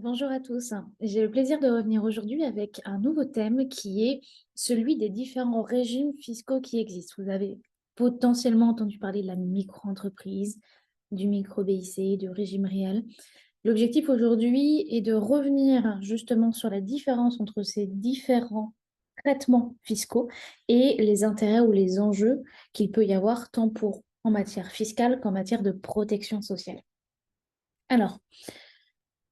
Bonjour à tous. J'ai le plaisir de revenir aujourd'hui avec un nouveau thème qui est celui des différents régimes fiscaux qui existent. Vous avez potentiellement entendu parler de la micro-entreprise, du micro-BIC, du régime réel. L'objectif aujourd'hui est de revenir justement sur la différence entre ces différents traitements fiscaux et les intérêts ou les enjeux qu'il peut y avoir tant pour en matière fiscale qu'en matière de protection sociale. Alors,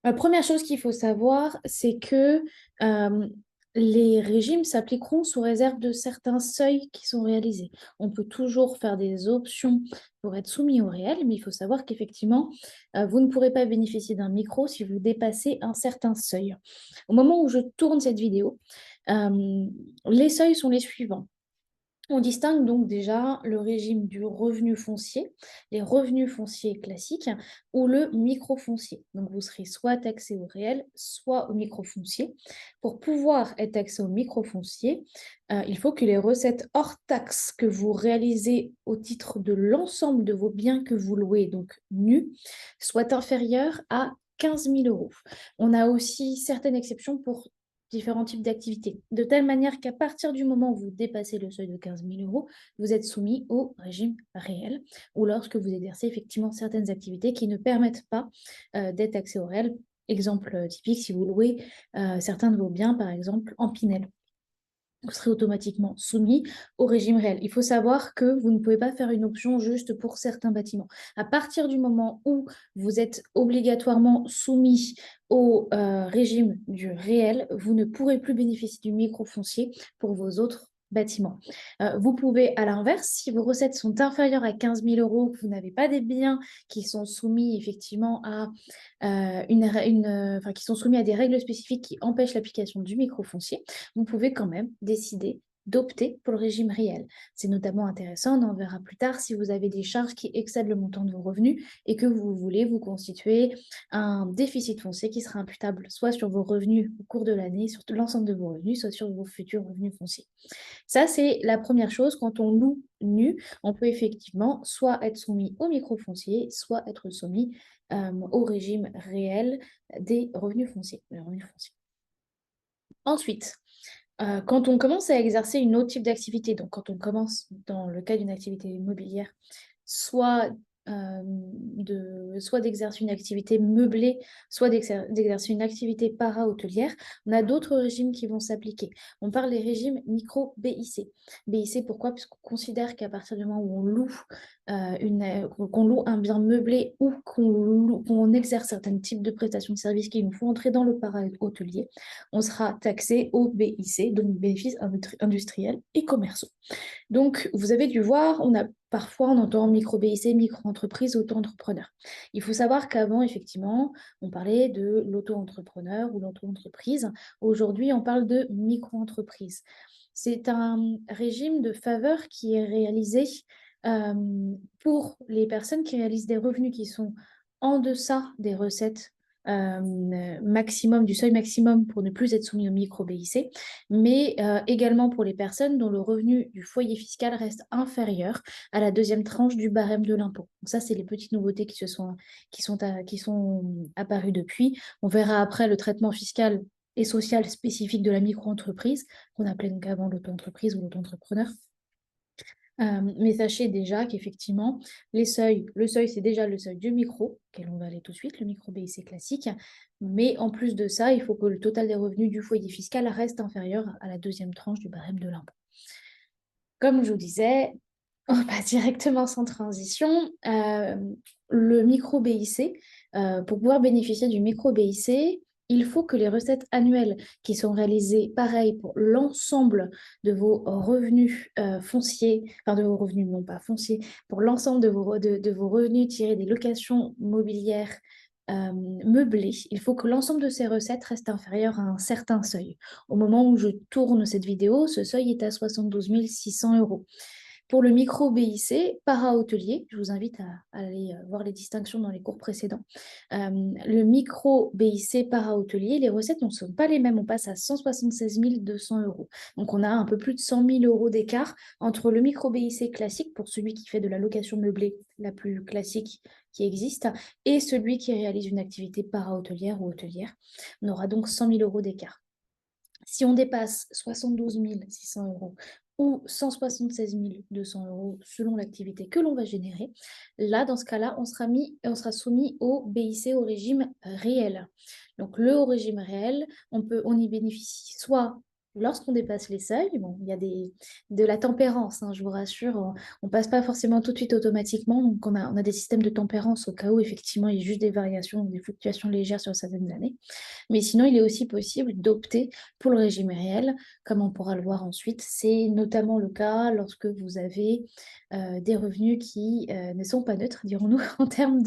la première chose qu'il faut savoir, c'est que euh, les régimes s'appliqueront sous réserve de certains seuils qui sont réalisés. On peut toujours faire des options pour être soumis au réel, mais il faut savoir qu'effectivement, vous ne pourrez pas bénéficier d'un micro si vous dépassez un certain seuil. Au moment où je tourne cette vidéo, les seuils sont les suivants. On distingue donc déjà le régime du revenu foncier, les revenus fonciers classiques ou le microfoncier. Donc vous serez soit taxé au réel, soit au microfoncier. Pour pouvoir être taxé au microfoncier, il faut que les recettes hors taxes que vous réalisez au titre de l'ensemble de vos biens que vous louez, donc nus, soient inférieures à 15 000 euros. On a aussi certaines exceptions pour différents types d'activités, de telle manière qu'à partir du moment où vous dépassez le seuil de 15 000 euros, vous êtes soumis au régime réel, ou lorsque vous exercez effectivement certaines activités qui ne permettent pas d'être taxées au réel. Exemple typique, si vous louez certains de vos biens, par exemple, en Pinel, vous serez automatiquement soumis au régime réel. Il faut savoir que vous ne pouvez pas faire une option juste pour certains bâtiments. À partir du moment où vous êtes obligatoirement soumis au régime du réel, vous ne pourrez plus bénéficier du microfoncier pour vos autres bâtiments. Vous pouvez, à l'inverse, si vos recettes sont inférieures à 15 000 euros, que vous n'avez pas des biens qui sont soumis effectivement à qui sont soumis à des règles spécifiques qui empêchent l'application du microfoncier, vous pouvez quand même décider d'opter pour le régime réel. C'est notamment intéressant, on en verra plus tard, si vous avez des charges qui excèdent le montant de vos revenus et que vous voulez vous constituer un déficit foncier qui sera imputable soit sur vos revenus au cours de l'année, sur l'ensemble de vos revenus, soit sur vos futurs revenus fonciers. Ça, c'est la première chose. Quand on loue nu, on peut effectivement soit être soumis au microfoncier, soit être soumis au régime réel des revenus fonciers. Ensuite, quand on commence à exercer une autre type d'activité, donc quand on commence dans le cas d'une activité immobilière, soit soit d'exercer une activité meublée, soit d'exercer une activité para-hôtelière, on a d'autres régimes qui vont s'appliquer. On parle des régimes micro-BIC. BIC, pourquoi? Parce qu'on considère qu'à partir du moment où on loue, qu'on loue un bien meublé ou qu'on exerce certains types de prestations de services qui nous font entrer dans le para-hôtelier, on sera taxé au BIC, donc bénéfices industriels et commerciaux. Donc, vous avez dû voir, parfois on entend micro-BIC, micro-entreprise, auto-entrepreneur. Il faut savoir qu'avant, effectivement, on parlait de l'auto-entrepreneur ou l'auto-entreprise. Aujourd'hui, on parle de micro-entreprise. C'est un régime de faveur qui est réalisé euh, pour les personnes qui réalisent des revenus qui sont en deçà des recettes maximum, du seuil maximum pour ne plus être soumis au micro-BIC, mais également pour les personnes dont le revenu du foyer fiscal reste inférieur à la deuxième tranche du barème de l'impôt. Donc ça, c'est les petites nouveautés qui sont apparues depuis. On verra après le traitement fiscal et social spécifique de la micro-entreprise, qu'on appelait donc avant l'auto-entreprise ou l'auto-entrepreneur. Mais sachez déjà qu'effectivement, le seuil, c'est déjà le seuil du micro, auquel on va aller tout de suite, le micro BIC classique. Mais en plus de ça, il faut que le total des revenus du foyer fiscal reste inférieur à la deuxième tranche du barème de l'impôt. Comme je vous disais, on passe directement sans transition. Le micro BIC, pour pouvoir bénéficier du micro BIC, il faut que les recettes annuelles qui sont réalisées, pareil, pour l'ensemble de vos revenus fonciers, enfin de vos revenus non pas fonciers, pour l'ensemble de vos revenus tirés des locations mobilières meublées, il faut que l'ensemble de ces recettes reste inférieur à un certain seuil. Au moment où je tourne cette vidéo, ce seuil est à 72 600 euros. Pour le micro BIC, para-hôtelier, je vous invite à aller voir les distinctions dans les cours précédents. Le micro BIC para-hôtelier, les recettes ne sont pas les mêmes. On passe à 176 200 euros. Donc, on a un peu plus de 100 000 euros d'écart entre le micro BIC classique, pour celui qui fait de la location meublée la plus classique qui existe, et celui qui réalise une activité para-hôtelière ou hôtelière. On aura donc 100 000 euros d'écart. Si on dépasse 72 600 euros ou 176 200 euros selon l'activité que l'on va générer, là, dans ce cas-là, on sera soumis au BIC, au régime réel. Donc, le haut régime réel, on y bénéficie soit lorsqu'on dépasse les seuils, bon, il y a de la tempérance, hein, je vous rassure, on ne passe pas forcément tout de suite automatiquement, donc on a des systèmes de tempérance au cas où, effectivement, il y a juste des variations, des fluctuations légères sur certaines années. Mais sinon, il est aussi possible d'opter pour le régime réel, comme on pourra le voir ensuite. C'est notamment le cas lorsque vous avez des revenus qui ne sont pas neutres, dirons-nous, en termes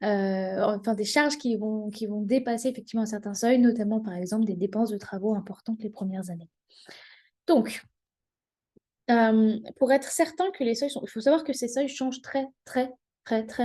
enfin, des charges qui vont dépasser effectivement un certain seuil, notamment par exemple des dépenses de travaux importantes les premières années. Donc, pour être certain que les seuils il faut savoir que ces seuils changent très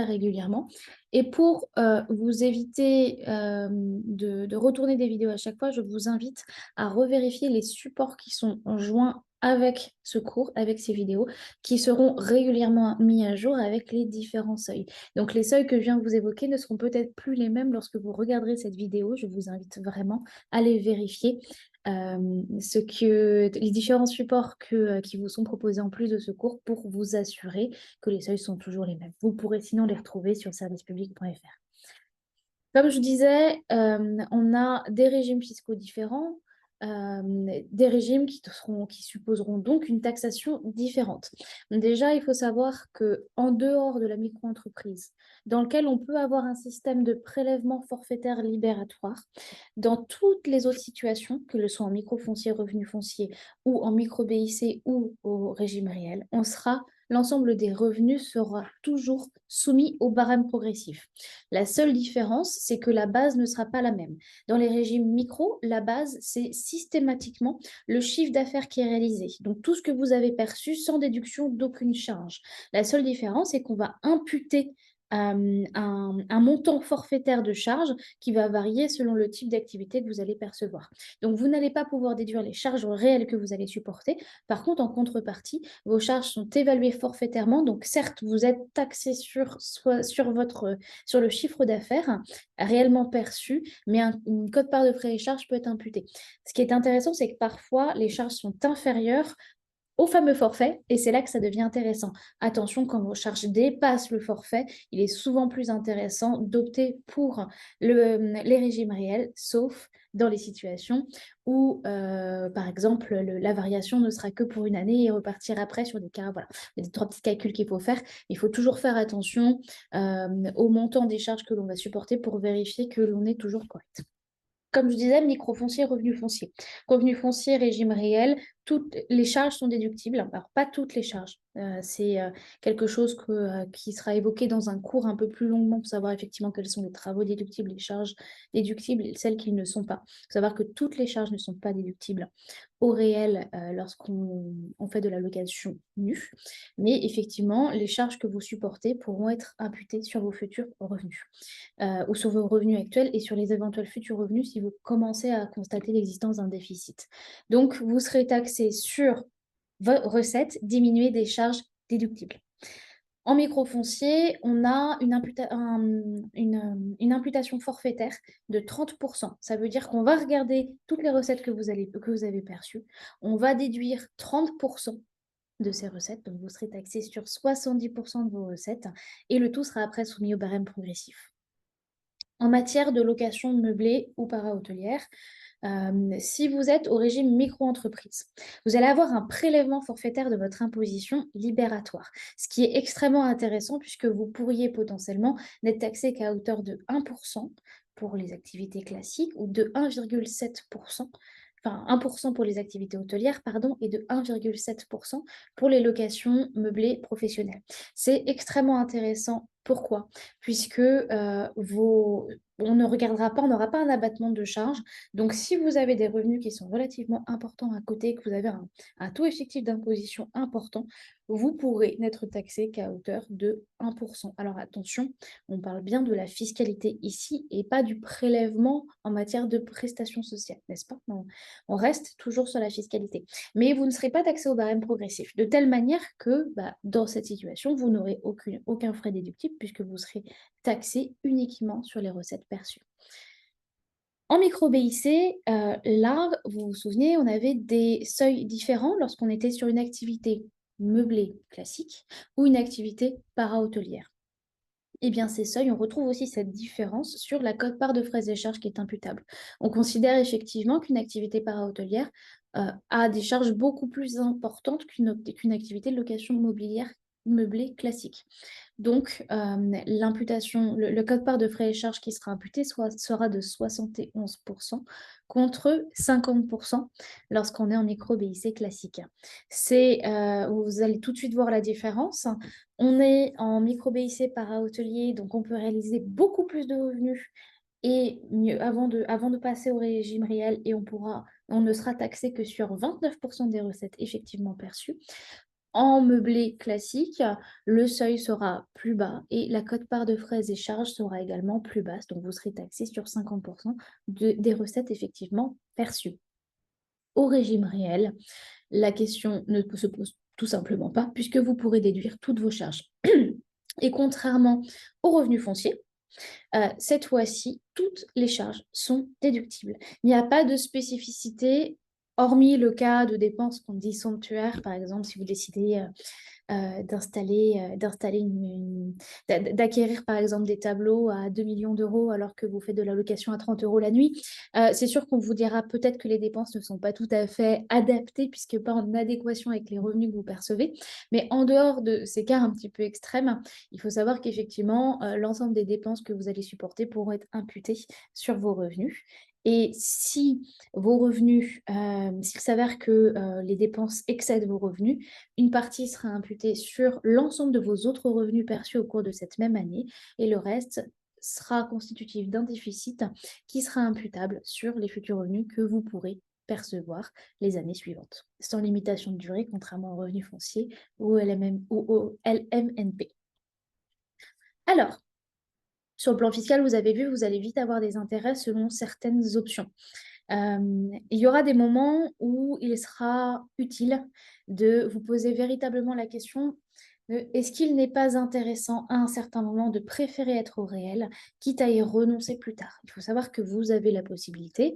régulièrement. Et pour vous éviter de retourner des vidéos à chaque fois, je vous invite à revérifier les supports qui sont joints avec ce cours, avec ces vidéos, qui seront régulièrement mis à jour avec les différents seuils. Donc les seuils que je viens de vous évoquer ne seront peut-être plus les mêmes lorsque vous regarderez cette vidéo. Je vous invite vraiment à les vérifier les différents supports qui vous sont proposés en plus de ce cours pour vous assurer que les seuils sont toujours les mêmes. Vous pourrez sinon les retrouver sur servicepublic.fr. Comme je disais, on a des régimes fiscaux différents, des régimes qui supposeront donc une taxation différente. Déjà, il faut savoir qu'en dehors de la micro-entreprise, dans lequel on peut avoir un système de prélèvement forfaitaire libératoire, dans toutes les autres situations, que ce soit en micro-foncier, revenu foncier, ou en micro-BIC ou au régime réel, l'ensemble des revenus sera toujours soumis au barème progressif. La seule différence, c'est que la base ne sera pas la même. Dans les régimes micro, la base, c'est systématiquement le chiffre d'affaires qui est réalisé. Donc, tout ce que vous avez perçu sans déduction d'aucune charge. La seule différence, c'est qu'on va imputer un montant forfaitaire de charges qui va varier selon le type d'activité que vous allez percevoir. Donc, vous n'allez pas pouvoir déduire les charges réelles que vous allez supporter. Par contre, en contrepartie, vos charges sont évaluées forfaitairement. Donc, certes, vous êtes taxé sur le chiffre d'affaires réellement perçu, mais une quote-part de frais et charges peut être imputée. Ce qui est intéressant, c'est que parfois, les charges sont inférieures au fameux forfait, et c'est là que ça devient intéressant. Attention, quand vos charges dépassent le forfait, il est souvent plus intéressant d'opter pour les régimes réels, sauf dans les situations où, par exemple, la variation ne sera que pour une année et repartir après sur des cas, voilà. Il y a des 3 petits calculs qu'il faut faire. Il faut toujours faire attention au montant des charges que l'on va supporter pour vérifier que l'on est toujours correct. Comme je disais, microfoncier, revenu foncier. Revenu foncier, régime réel, toutes les charges sont déductibles. Alors, pas toutes les charges. C'est quelque chose qui sera évoqué dans un cours un peu plus longuement pour savoir effectivement quels sont les travaux déductibles, les charges déductibles et celles qui ne sont pas. Il faut savoir que toutes les charges ne sont pas déductibles au réel lorsqu'on fait de la location nue. Mais effectivement, les charges que vous supportez pourront être imputées sur vos futurs revenus ou sur vos revenus actuels et sur les éventuels futurs revenus si vous commencez à constater l'existence d'un déficit. Donc, vous serez taxé sur vos recettes diminuées des charges déductibles. En microfoncier, on a une imputation forfaitaire de 30%. Ça veut dire qu'on va regarder toutes les recettes que vous avez perçues. On va déduire 30% de ces recettes. Donc, vous serez taxé sur 70% de vos recettes et le tout sera après soumis au barème progressif. En matière de location meublée ou para-hôtelière, si vous êtes au régime micro-entreprise, vous allez avoir un prélèvement forfaitaire de votre imposition libératoire, ce qui est extrêmement intéressant puisque vous pourriez potentiellement n'être taxé qu'à hauteur de 1% pour les activités classiques ou de 1,7%, enfin 1% pour les activités hôtelières, pardon, et de 1,7% pour les locations meublées professionnelles. C'est extrêmement intéressant Pourquoi? Puisque on ne regardera pas, on n'aura pas un abattement de charges. Donc, si vous avez des revenus qui sont relativement importants à côté, que vous avez un taux effectif d'imposition important, vous pourrez n'être taxé qu'à hauteur de 1%. Alors attention, on parle bien de la fiscalité ici et pas du prélèvement en matière de prestations sociales, n'est-ce pas? On reste toujours sur la fiscalité. Mais vous ne serez pas taxé au barème progressif, de telle manière que dans cette situation, vous n'aurez aucun frais déductible puisque vous serez taxé uniquement sur les recettes perçues. En micro-BIC, là, vous vous souvenez, on avait des seuils différents lorsqu'on était sur une activité meublée classique ou une activité para-hôtelière. Eh bien, ces seuils, on retrouve aussi cette différence sur la quote-part de frais et charges qui est imputable. On considère effectivement qu'une activité para-hôtelière a des charges beaucoup plus importantes qu'une activité de location mobilière meublée classique. Donc, l'imputation, le quote-part de frais et charges qui sera imputé sera de 71% contre 50% lorsqu'on est en micro-BIC classique. Vous allez tout de suite voir la différence. On est en micro-BIC para-hôtelier, donc on peut réaliser beaucoup plus de revenus et mieux avant de passer au régime réel et on ne sera taxé que sur 29% des recettes effectivement perçues. En meublé classique, le seuil sera plus bas et la quote-part de frais et charges sera également plus basse. Donc, vous serez taxé sur 50% des recettes effectivement perçues. Au régime réel, la question ne se pose tout simplement pas puisque vous pourrez déduire toutes vos charges. Et contrairement aux revenus fonciers, cette fois-ci, toutes les charges sont déductibles. Il n'y a pas de spécificité, hormis le cas de dépenses qu'on dit somptuaires, par exemple, si vous décidez d'acquérir par exemple des tableaux à 2 millions d'euros alors que vous faites de la location à 30 euros la nuit. C'est sûr qu'on vous dira peut-être que les dépenses ne sont pas tout à fait adaptées puisque pas en adéquation avec les revenus que vous percevez. Mais en dehors de ces cas un petit peu extrêmes, il faut savoir qu'effectivement, l'ensemble des dépenses que vous allez supporter pourront être imputées sur vos revenus. Et si vos revenus, s'il s'avère que les dépenses excèdent vos revenus, une partie sera imputée sur l'ensemble de vos autres revenus perçus au cours de cette même année et le reste sera constitutif d'un déficit qui sera imputable sur les futurs revenus que vous pourrez percevoir les années suivantes, sans limitation de durée, contrairement aux revenus fonciers ou au LMNP. Alors, sur le plan fiscal, vous avez vu, vous allez vite avoir des intérêts selon certaines options. Il y aura des moments où il sera utile de vous poser véritablement la question de est-ce qu'il n'est pas intéressant à un certain moment de préférer être au réel, quitte à y renoncer plus tard. Il faut savoir que vous avez la possibilité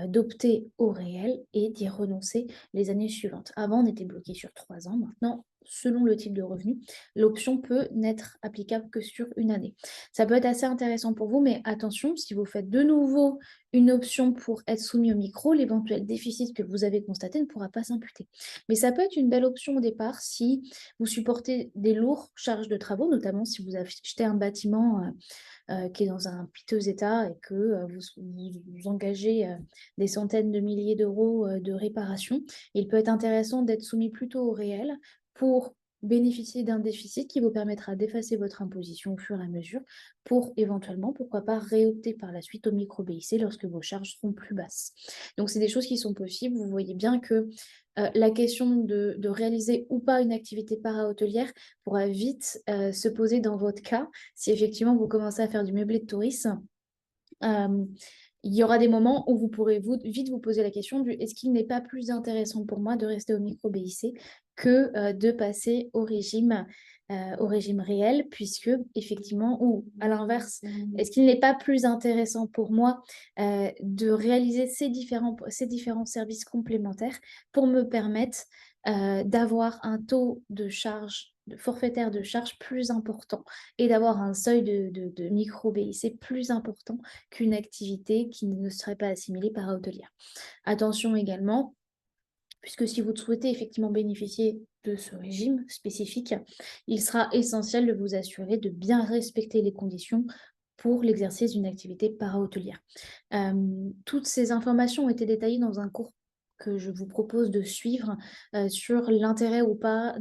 d'opter au réel et d'y renoncer les années suivantes. Avant, on était bloqué sur 3 ans. Maintenant, selon le type de revenu, l'option peut n'être applicable que sur une année. Ça peut être assez intéressant pour vous, mais attention, si vous faites de nouveau une option pour être soumis au micro, l'éventuel déficit que vous avez constaté ne pourra pas s'imputer. Mais ça peut être une belle option au départ si vous supportez des lourdes charges de travaux, notamment si vous achetez un bâtiment qui est dans un piteux état et que vous engagez des centaines de milliers d'euros de réparation. Il peut être intéressant d'être soumis plutôt au réel pour bénéficier d'un déficit qui vous permettra d'effacer votre imposition au fur et à mesure pour éventuellement, pourquoi pas, réopter par la suite au micro-BIC lorsque vos charges seront plus basses. Donc, c'est des choses qui sont possibles. Vous voyez bien que la question de réaliser ou pas une activité para-hôtelière pourra vite se poser dans votre cas si effectivement vous commencez à faire du meublé de tourisme. Il y aura des moments où vous pourrez vite vous poser la question du est-ce qu'il n'est pas plus intéressant pour moi de rester au micro-BIC que de passer au régime réel, puisque effectivement, ou à l'inverse, est-ce qu'il n'est pas plus intéressant pour moi de réaliser ces différents services complémentaires pour me permettre d'avoir un taux de charge forfaitaire de charge plus important et d'avoir un seuil de micro-BIC plus important qu'une activité qui ne serait pas assimilée par hôtelière. Attention également, puisque si vous souhaitez effectivement bénéficier de ce régime spécifique, il sera essentiel de vous assurer de bien respecter les conditions pour l'exercice d'une activité para-hôtelière. Toutes ces informations ont été détaillées dans un cours que je vous propose de suivre sur l'intérêt ou pas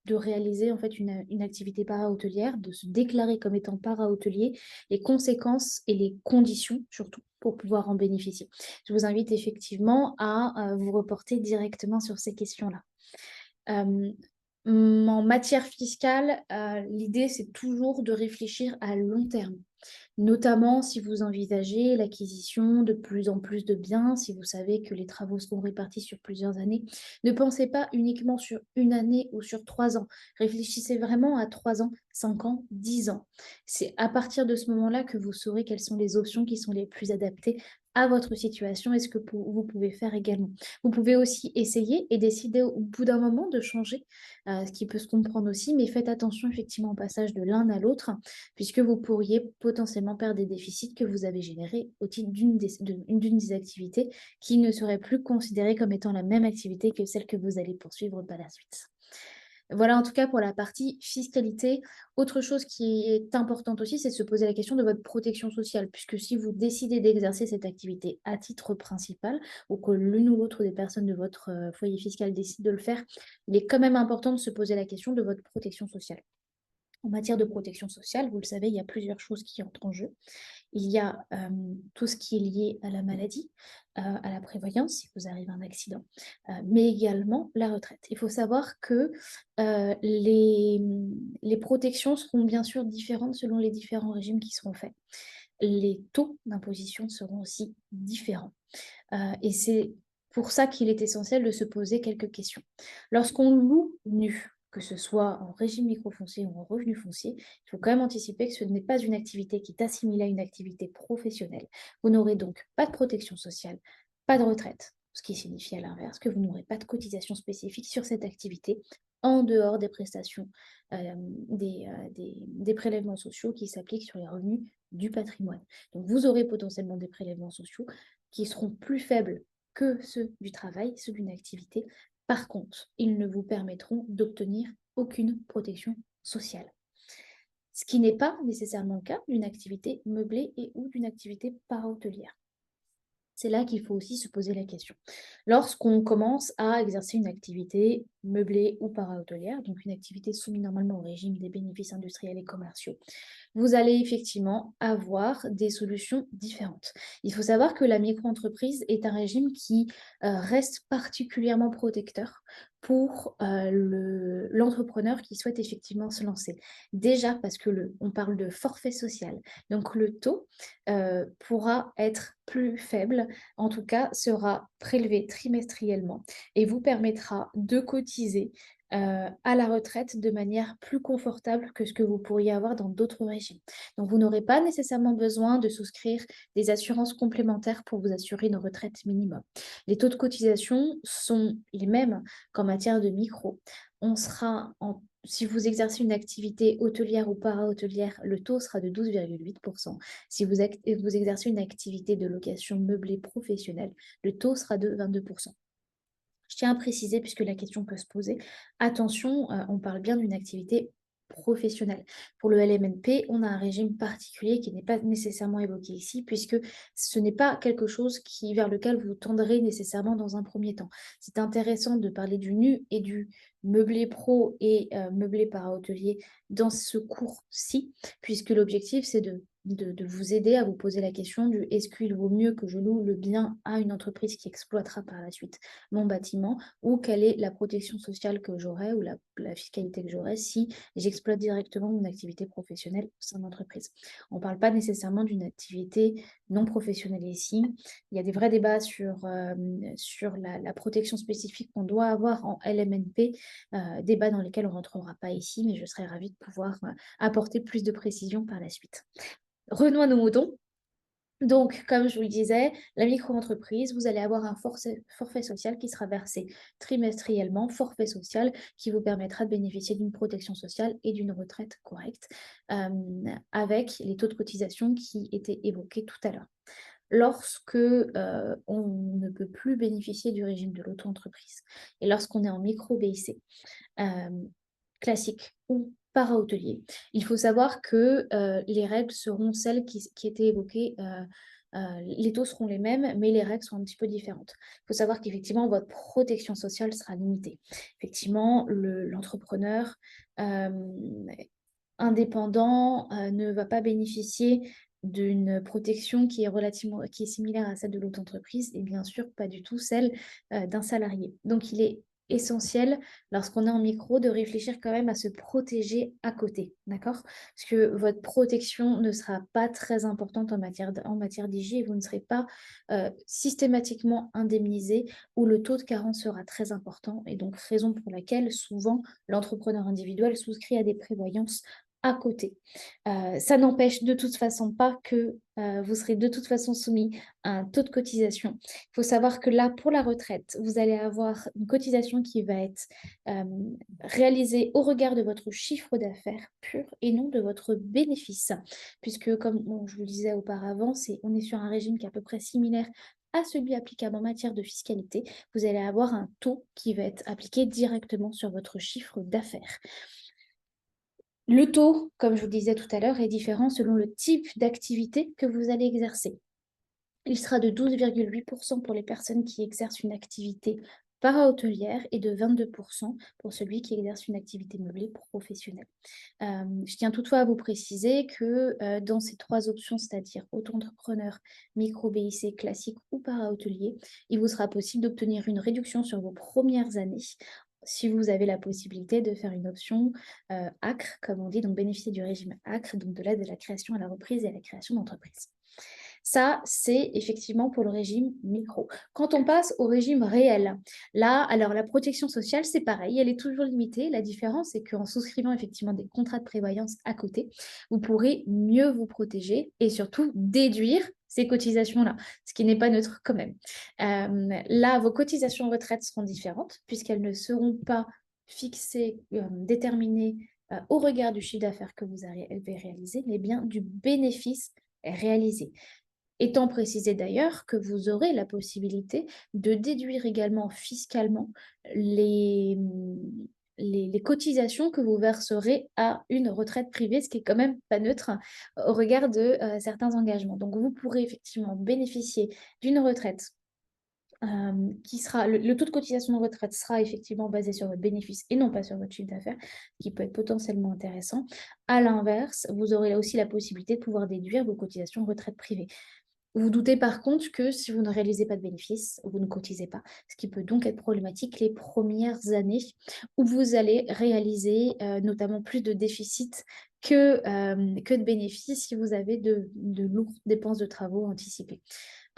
de réaliser en fait une activité para-hôtelière, de se déclarer comme étant para-hôtelier, les conséquences et les conditions surtout pour pouvoir en bénéficier. Je vous invite effectivement à vous reporter directement sur ces questions-là. Euh, En matière fiscale, l'idée c'est toujours de réfléchir à long terme, notamment si vous envisagez l'acquisition de plus en plus de biens, si vous savez que les travaux seront répartis sur plusieurs années. Ne pensez pas uniquement sur une année ou sur 3 ans. Réfléchissez vraiment à 3 ans, 5 ans, 10 ans. C'est à partir de ce moment-là que vous saurez quelles sont les options qui sont les plus adaptées à votre situation et ce que vous pouvez faire également. Vous pouvez aussi essayer et décider au bout d'un moment de changer, ce qui peut se comprendre aussi, mais faites attention effectivement au passage de l'un à l'autre, puisque vous pourriez potentiellement perdre des déficits que vous avez générés au titre d'une des activités qui ne serait plus considérée comme étant la même activité que celle que vous allez poursuivre par la suite. Voilà en tout cas pour la partie fiscalité. Autre chose qui est importante aussi, c'est de se poser la question de votre protection sociale, puisque si vous décidez d'exercer cette activité à titre principal, ou que l'une ou l'autre des personnes de votre foyer fiscal décide de le faire, il est quand même important de se poser la question de votre protection sociale. En matière de protection sociale, vous le savez, il y a plusieurs choses qui entrent en jeu. Il y a tout ce qui est lié à la maladie, à la prévoyance, si vous arrivez à un accident, mais également la retraite. Il faut savoir que les protections seront bien sûr différentes selon les différents régimes qui seront faits. Les taux d'imposition seront aussi différents. Et c'est pour ça qu'il est essentiel de se poser quelques questions. Lorsqu'on loue nu, que ce soit en régime microfoncier ou en revenu foncier, il faut quand même anticiper que ce n'est pas une activité qui est assimilée à une activité professionnelle. Vous n'aurez donc pas de protection sociale, pas de retraite, ce qui signifie à l'inverse que vous n'aurez pas de cotisation spécifique sur cette activité en dehors des prestations, des prélèvements sociaux qui s'appliquent sur les revenus du patrimoine. Donc vous aurez potentiellement des prélèvements sociaux qui seront plus faibles que ceux du travail, ceux d'une activité. Par contre, ils ne vous permettront d'obtenir aucune protection sociale. Ce qui n'est pas nécessairement le cas d'une activité meublée et ou d'une activité para-hôtelière. C'est là qu'il faut aussi se poser la question. Lorsqu'on commence à exercer une activité meublée ou para-hôtelière, donc une activité soumise normalement au régime des bénéfices industriels et commerciaux, vous allez effectivement avoir des solutions différentes. Il faut savoir que la micro-entreprise est un régime qui reste particulièrement protecteur pour l'entrepreneur qui souhaite effectivement se lancer. Déjà parce que on parle de forfait social, donc le taux pourra être plus faible, en tout cas sera prélevé trimestriellement et vous permettra de cotiser à la retraite de manière plus confortable que ce que vous pourriez avoir dans d'autres régimes. Donc vous n'aurez pas nécessairement besoin de souscrire des assurances complémentaires pour vous assurer une retraite minimum. Les taux de cotisation sont les mêmes qu'en matière de micro. Si vous exercez une activité hôtelière ou para-hôtelière, le taux sera de 12,8%. Si vous exercez une activité de location meublée professionnelle, le taux sera de 22%. Je tiens à préciser, puisque la question peut se poser, attention, on parle bien d'une activité professionnelle. Pour le LMNP, on a un régime particulier qui n'est pas nécessairement évoqué ici, puisque ce n'est pas quelque chose vers lequel vous tendrez nécessairement dans un premier temps. C'est intéressant de parler du nu et du meublé pro et meublé para-hôtelier dans ce cours-ci, puisque l'objectif, c'est de vous aider à vous poser la question du est-ce qu'il vaut mieux que je loue le bien à une entreprise qui exploitera par la suite mon bâtiment, ou quelle est la protection sociale que j'aurai ou la fiscalité que j'aurai si j'exploite directement mon activité professionnelle au sein de l'entreprise. On ne parle pas nécessairement d'une activité non professionnelle ici. Il y a des vrais débats sur la protection spécifique qu'on doit avoir en LMNP, débats dans lesquels on ne rentrera pas ici, mais je serais ravie de pouvoir apporter plus de précision par la suite. Revenons à nos moutons. Donc, comme je vous le disais, la micro-entreprise, vous allez avoir un forfait social qui sera versé trimestriellement, forfait social qui vous permettra de bénéficier d'une protection sociale et d'une retraite correcte, avec les taux de cotisation qui étaient évoqués tout à l'heure. Lorsque on ne peut plus bénéficier du régime de l'auto-entreprise et lorsqu'on est en micro-BIC, classique ou para-hôtelier. Il faut savoir que les règles seront celles qui étaient évoquées les taux seront les mêmes, mais les règles sont un petit peu différentes. Il faut savoir qu'effectivement, votre protection sociale sera limitée. Effectivement, l'entrepreneur indépendant ne va pas bénéficier d'une protection qui est similaire à celle de l'auto-entreprise et bien sûr pas du tout celle d'un salarié. Donc il est essentiel lorsqu'on est en micro de réfléchir quand même à se protéger à côté, d'accord? Parce que votre protection ne sera pas très importante en matière d'IG et vous ne serez pas systématiquement indemnisé ou le taux de carence sera très important et donc raison pour laquelle souvent l'entrepreneur individuel souscrit à des prévoyances à côté. Ça n'empêche de toute façon pas que vous serez de toute façon soumis à un taux de cotisation. Il faut savoir que là, pour la retraite, vous allez avoir une cotisation qui va être euh, réalisée au regard de votre chiffre d'affaires pur et non de votre bénéfice. Puisque, comme je vous le disais auparavant, on est sur un régime qui est à peu près similaire à celui applicable en matière de fiscalité. Vous allez avoir un taux qui va être appliqué directement sur votre chiffre d'affaires. Le taux, comme je vous le disais tout à l'heure, est différent selon le type d'activité que vous allez exercer. Il sera de 12,8% pour les personnes qui exercent une activité para-hôtelière et de 22% pour celui qui exerce une activité meublée professionnelle. Je tiens toutefois à vous préciser que dans ces trois options, c'est-à-dire auto-entrepreneur, micro-BIC classique ou para-hôtelier, il vous sera possible d'obtenir une réduction sur vos premières années si vous avez la possibilité de faire une option ACRE, comme on dit, donc bénéficier du régime ACRE, donc de l'aide à la création, à la reprise et à la création d'entreprise. Ça, c'est effectivement pour le régime micro. Quand on passe au régime réel, là, alors la protection sociale, c'est pareil, elle est toujours limitée. La différence, c'est qu'en souscrivant effectivement des contrats de prévoyance à côté, vous pourrez mieux vous protéger et surtout déduire ces cotisations-là, ce qui n'est pas neutre quand même. Là, vos cotisations retraite seront différentes puisqu'elles ne seront pas fixées, déterminées au regard du chiffre d'affaires que vous avez réalisé, mais bien du bénéfice réalisé. Étant précisé d'ailleurs que vous aurez la possibilité de déduire également fiscalement les, les cotisations que vous verserez à une retraite privée, ce qui est quand même pas neutre au regard de certains engagements. Donc vous pourrez effectivement bénéficier d'une retraite qui sera, le taux de cotisation de retraite sera effectivement basé sur votre bénéfice et non pas sur votre chiffre d'affaires, ce qui peut être potentiellement intéressant. À l'inverse, vous aurez là aussi la possibilité de pouvoir déduire vos cotisations de retraite privée. Vous doutez par contre que si vous ne réalisez pas de bénéfices, vous ne cotisez pas, ce qui peut donc être problématique les premières années où vous allez réaliser notamment plus de déficits que de bénéfices si vous avez de lourdes dépenses de travaux anticipées.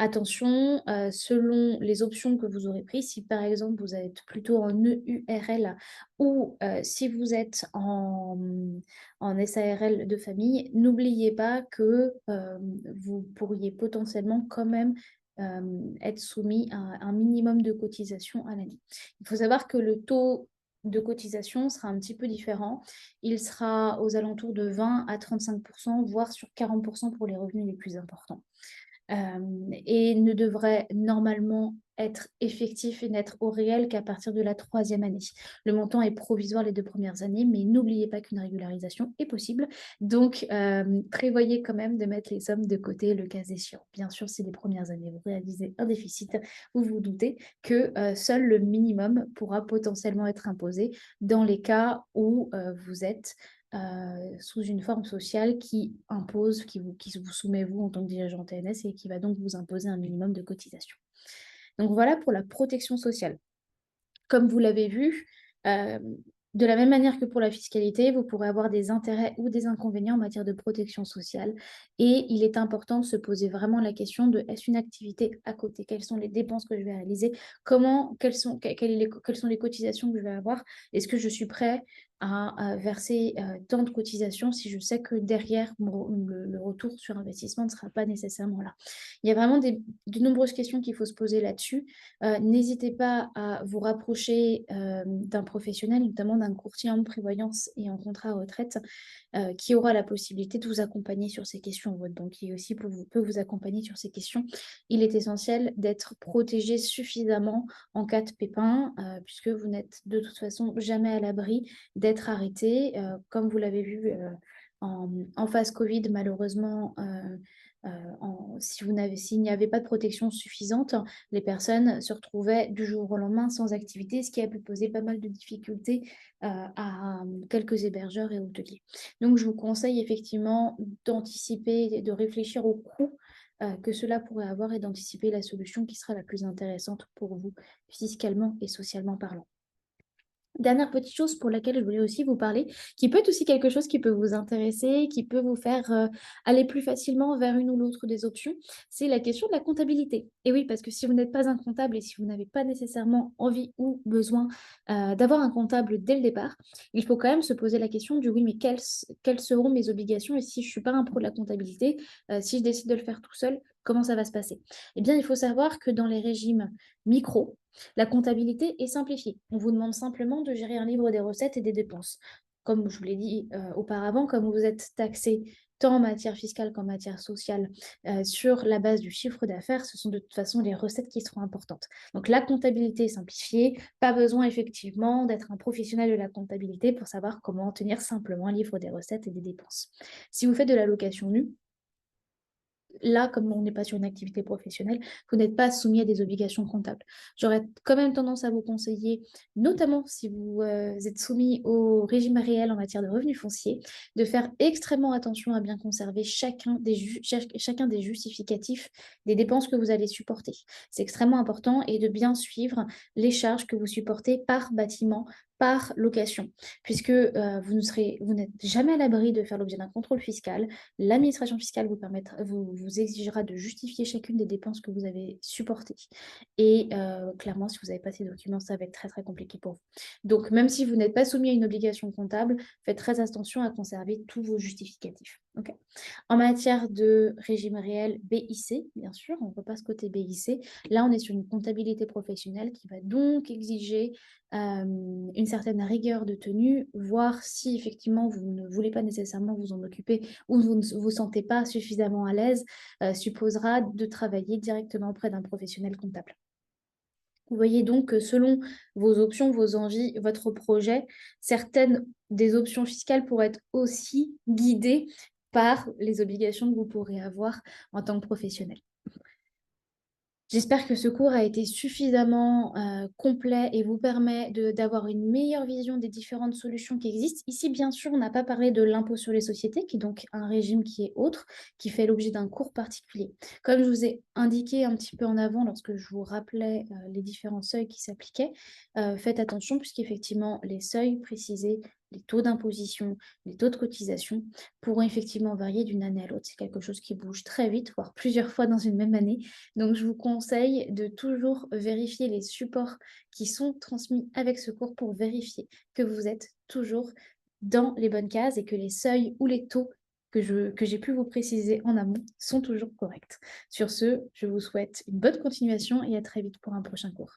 Attention, selon les options que vous aurez prises, si par exemple vous êtes plutôt en EURL ou si vous êtes en SARL de famille, n'oubliez pas que vous pourriez potentiellement quand même être soumis à un minimum de cotisation à l'année. Il faut savoir que le taux de cotisation sera un petit peu différent. Il sera aux alentours de 20 à 35%, voire sur 40% pour les revenus les plus importants. Et ne devrait normalement être effectif et n'être au réel qu'à partir de la troisième année. Le montant est provisoire les 2 premières années, mais n'oubliez pas qu'une régularisation est possible. Donc, prévoyez quand même de mettre les sommes de côté le cas échéant. Bien sûr, si les premières années vous réalisez un déficit, vous vous doutez que seul le minimum pourra potentiellement être imposé dans les cas où vous êtes sous une forme sociale qui impose, qui vous soumet vous en tant que dirigeant TNS et qui va donc vous imposer un minimum de cotisation. Donc voilà pour la protection sociale. Comme vous l'avez vu, de la même manière que pour la fiscalité, vous pourrez avoir des intérêts ou des inconvénients en matière de protection sociale. Et il est important de se poser vraiment la question de est-ce une activité à côté? Quelles sont les dépenses que je vais réaliser? Quelles sont les cotisations que je vais avoir? Est-ce que je suis prêt à verser tant de cotisations si je sais que derrière, le retour sur investissement ne sera pas nécessairement là? Il y a vraiment de nombreuses questions qu'il faut se poser là-dessus. N'hésitez pas à vous rapprocher d'un professionnel, notamment d'un courtier en prévoyance et en contrat retraite, qui aura la possibilité de vous accompagner sur ces questions. Votre banquier aussi peut vous accompagner sur ces questions. Il est essentiel d'être protégé suffisamment en cas de pépin, puisque vous n'êtes de toute façon jamais à l'abri d'être arrêté. Comme vous l'avez vu en phase Covid, malheureusement, s'il n'y avait pas de protection suffisante, les personnes se retrouvaient du jour au lendemain sans activité, ce qui a pu poser pas mal de difficultés à quelques hébergeurs et hôteliers. Donc, je vous conseille effectivement d'anticiper et de réfléchir au coût que cela pourrait avoir et d'anticiper la solution qui sera la plus intéressante pour vous, fiscalement et socialement parlant. Dernière petite chose pour laquelle je voulais aussi vous parler, qui peut être aussi quelque chose qui peut vous intéresser, qui peut vous faire aller plus facilement vers une ou l'autre des options, c'est la question de la comptabilité. Et oui, parce que si vous n'êtes pas un comptable et si vous n'avez pas nécessairement envie ou besoin d'avoir un comptable dès le départ, il faut quand même se poser la question du oui, mais quelles seront mes obligations et si je ne suis pas un pro de la comptabilité, si je décide de le faire tout seul, comment ça va se passer? Eh bien, il faut savoir que dans les régimes micro, la comptabilité est simplifiée. On vous demande simplement de gérer un livre des recettes et des dépenses. Comme je vous l'ai dit auparavant, comme vous êtes taxé tant en matière fiscale qu'en matière sociale sur la base du chiffre d'affaires, ce sont de toute façon les recettes qui seront importantes. Donc la comptabilité est simplifiée, pas besoin effectivement d'être un professionnel de la comptabilité pour savoir comment tenir simplement un livre des recettes et des dépenses. Si vous faites de la location nue, là, comme on n'est pas sur une activité professionnelle, vous n'êtes pas soumis à des obligations comptables. J'aurais quand même tendance à vous conseiller, notamment si vous êtes soumis au régime réel en matière de revenus fonciers, de faire extrêmement attention à bien conserver chacun des justificatifs des dépenses que vous allez supporter. C'est extrêmement important et de bien suivre les charges que vous supportez par bâtiment, par location, puisque vous n'êtes jamais à l'abri de faire l'objet d'un contrôle fiscal. L'administration fiscale vous exigera de justifier chacune des dépenses que vous avez supportées. Et clairement, si vous n'avez pas ces documents, ça va être très très compliqué pour vous. Donc, même si vous n'êtes pas soumis à une obligation comptable, faites très attention à conserver tous vos justificatifs. Ok. En matière de régime réel BIC, bien sûr, on repasse côté BIC. Là, on est sur une comptabilité professionnelle qui va donc exiger une certaine rigueur de tenue, voir si effectivement vous ne voulez pas nécessairement vous en occuper ou vous ne vous sentez pas suffisamment à l'aise, supposera de travailler directement auprès d'un professionnel comptable. Vous voyez donc que selon vos options, vos envies, votre projet, certaines des options fiscales pourraient être aussi guidées par les obligations que vous pourrez avoir en tant que professionnel. J'espère que ce cours a été suffisamment complet et vous permet d'avoir une meilleure vision des différentes solutions qui existent. Ici, bien sûr, on n'a pas parlé de l'impôt sur les sociétés, qui est donc un régime qui est autre, qui fait l'objet d'un cours particulier. Comme je vous ai indiqué un petit peu en avant lorsque je vous rappelais les différents seuils qui s'appliquaient, faites attention puisqu'effectivement, les seuils précisés, les taux d'imposition, les taux de cotisation pourront effectivement varier d'une année à l'autre. C'est quelque chose qui bouge très vite, voire plusieurs fois dans une même année. Donc, je vous conseille de toujours vérifier les supports qui sont transmis avec ce cours pour vérifier que vous êtes toujours dans les bonnes cases et que les seuils ou les taux que j'ai pu vous préciser en amont sont toujours corrects. Sur ce, je vous souhaite une bonne continuation et à très vite pour un prochain cours.